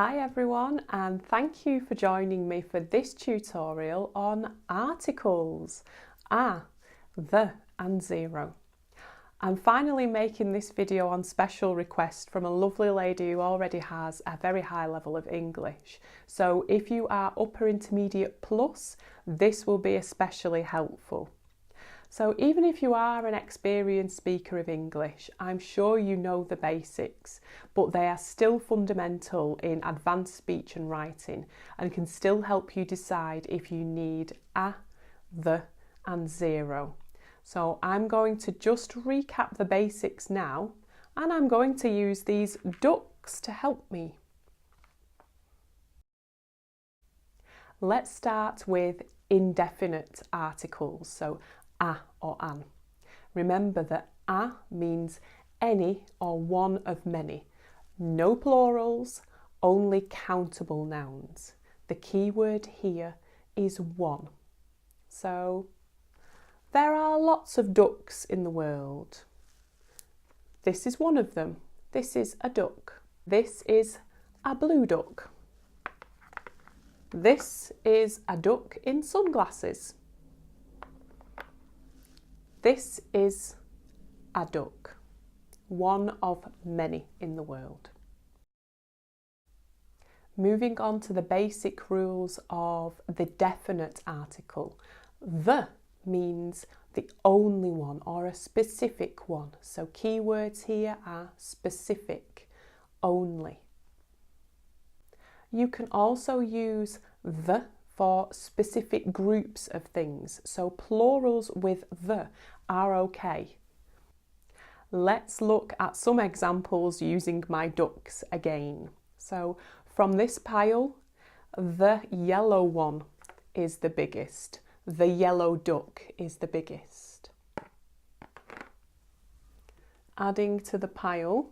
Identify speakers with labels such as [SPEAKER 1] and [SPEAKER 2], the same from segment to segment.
[SPEAKER 1] Hi everyone, and thank you for joining me for this tutorial on articles, the and zero. I'm finally making this video on special request from a lovely lady who already has a very high level of English. So if you are upper intermediate plus, this will be especially helpful. So even if you are an experienced speaker of English, I'm sure you know the basics, but they are still fundamental in advanced speech and writing and can still help you decide if you need the, and zero. So I'm going to just recap the basics now, and I'm going to use these ducks to help me. Let's start with indefinite articles. So or an. Remember that means any or one of many. No plurals, only countable nouns. The key word here is one. So there are lots of ducks in the world. This is one of them. This is a duck. This is a blue duck. This is a duck in sunglasses. This is a duck, one of many in the world. Moving on to the basic rules of the definite article. The means the only one or a specific one. So keywords here are specific, only. You can also use the for specific groups of things, so plurals with the are okay. Let's look at some examples using my ducks again. So from this pile, the yellow one is the biggest. The yellow duck is the biggest. Adding to the pile,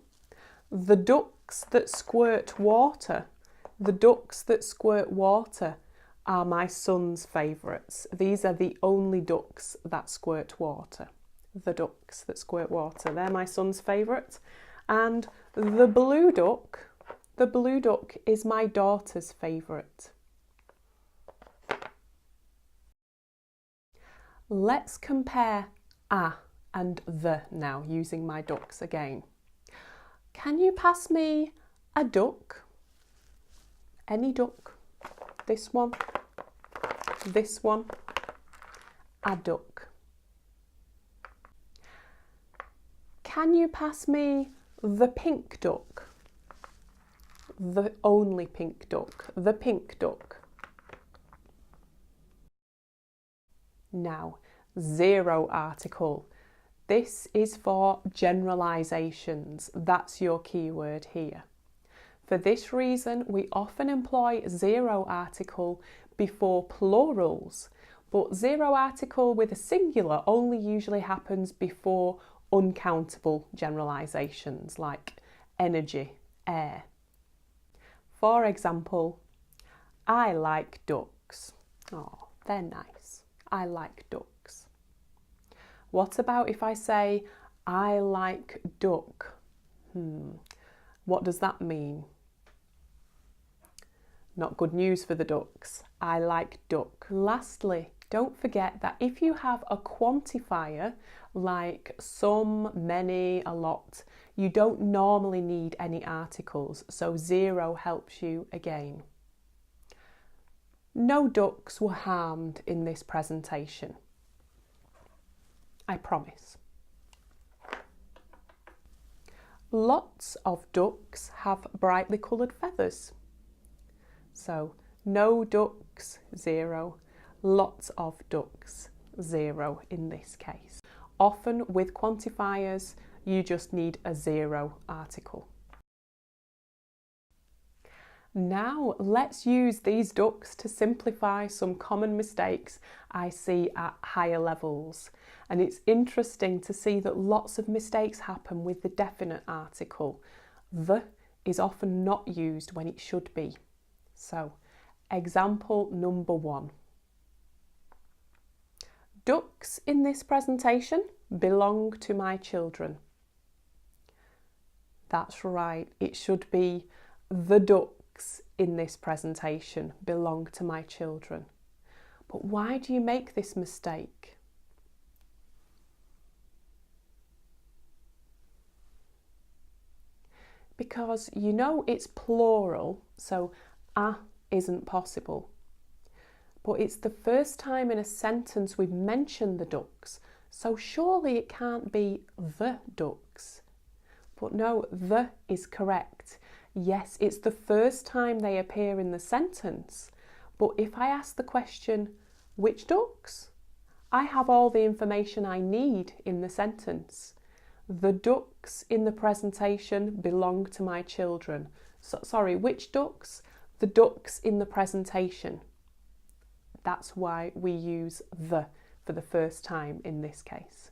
[SPEAKER 1] the ducks that squirt water. The ducks that squirt water are my son's favourites. These are the only ducks that squirt water. The ducks that squirt water, they're my son's favourite. And the blue duck is my daughter's favourite. Let's compare and the now, using my ducks again. Can you pass me a duck? Any duck? This one, a duck. Can you pass me the pink duck? The only pink duck, the pink duck. Now, zero article. This is for generalizations. That's your keyword here. For this reason, we often employ zero article before plurals, but zero article with a singular only usually happens before uncountable generalizations like energy, air. For example, I like ducks. Oh, they're nice. I like ducks. What about if I say, I like duck? What does that mean? Not good news for the ducks. I like duck. Lastly, don't forget that if you have a quantifier like some, many, a lot, you don't normally need any articles, so zero helps you again. No ducks were harmed in this presentation. I promise. Lots of ducks have brightly coloured feathers. So, no ducks, zero. Lots of ducks, zero in this case. Often with quantifiers, you just need a zero article. Now, let's use these ducks to simplify some common mistakes I see at higher levels. And it's interesting to see that lots of mistakes happen with the definite article. The is often not used when it should be. So, example number 1. Ducks in this presentation belong to my children. That's right, it should be the ducks ducks in this presentation belong to my children. But why do you make this mistake? Because you know it's plural, so a isn't possible. But it's the first time in a sentence we've mentioned the ducks, so surely it can't be the ducks. But no, the is correct. Yes, it's the first time they appear in the sentence. But if I ask the question, which ducks? I have all the information I need in the sentence. The ducks in the presentation belong to my children. Sorry, which ducks? The ducks in the presentation. That's why we use the for the first time in this case.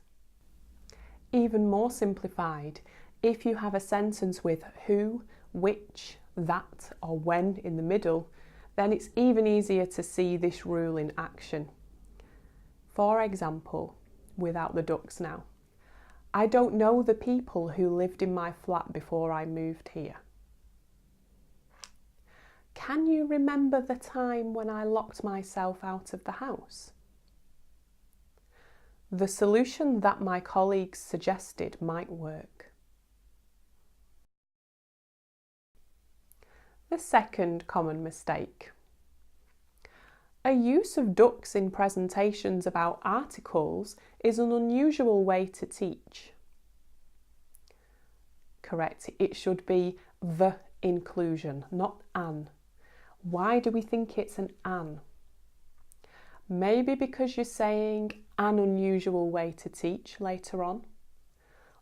[SPEAKER 1] Even more simplified, if you have a sentence with who, which, that, or when in the middle, then it's even easier to see this rule in action. For example, without the ducks now. I don't know the people who lived in my flat before I moved here. Can you remember the time when I locked myself out of the house? The solution that my colleagues suggested might work. The second common mistake. A use of ducks in presentations about articles is an unusual way to teach. Correct, it should be the inclusion, not an. Why do we think it's an? Maybe because you're saying an unusual way to teach later on.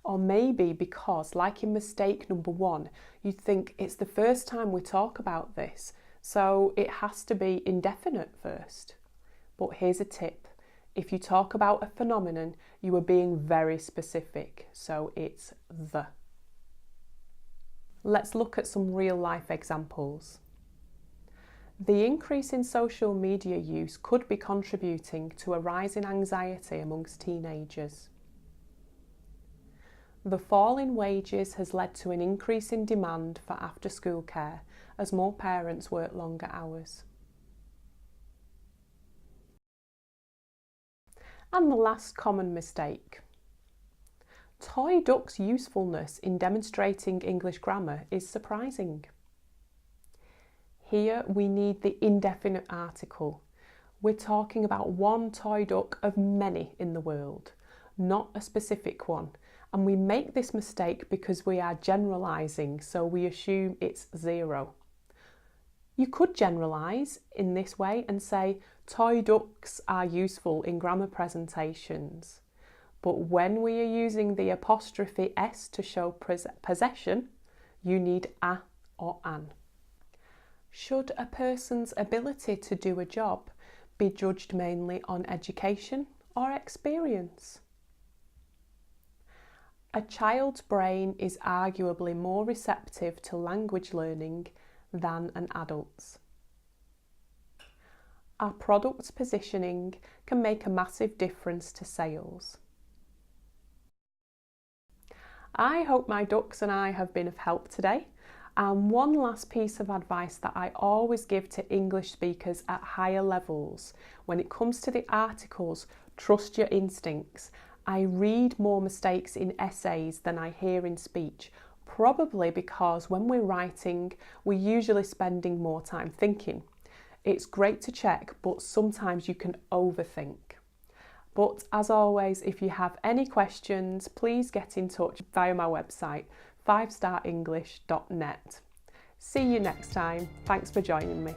[SPEAKER 1] Or maybe because, like in mistake number 1, you think it's the first time we talk about this, so it has to be indefinite first. But here's a tip. If you talk about a phenomenon, you are being very specific, so it's the. Let's look at some real-life examples. The increase in social media use could be contributing to a rise in anxiety amongst teenagers. The fall in wages has led to an increase in demand for after-school care as more parents work longer hours. And the last common mistake. Toy duck's usefulness in demonstrating English grammar is surprising. Here we need the indefinite article. We're talking about one toy duck of many in the world, not a specific one. And we make this mistake because we are generalising, so we assume it's 0. You could generalise in this way and say toy ducks are useful in grammar presentations. But when we are using the apostrophe S to show possession, you need a or an. Should a person's ability to do a job be judged mainly on education or experience? A child's brain is arguably more receptive to language learning than an adult's. Our product's positioning can make a massive difference to sales. I hope my ducks and I have been of help today. And one last piece of advice that I always give to English speakers at higher levels. When it comes to the articles, trust your instincts. I read more mistakes in essays than I hear in speech, probably because when we're writing, we're usually spending more time thinking. It's great to check, but sometimes you can overthink. But as always, if you have any questions, please get in touch via my website, 5starenglish.net. See you next time. Thanks for joining me.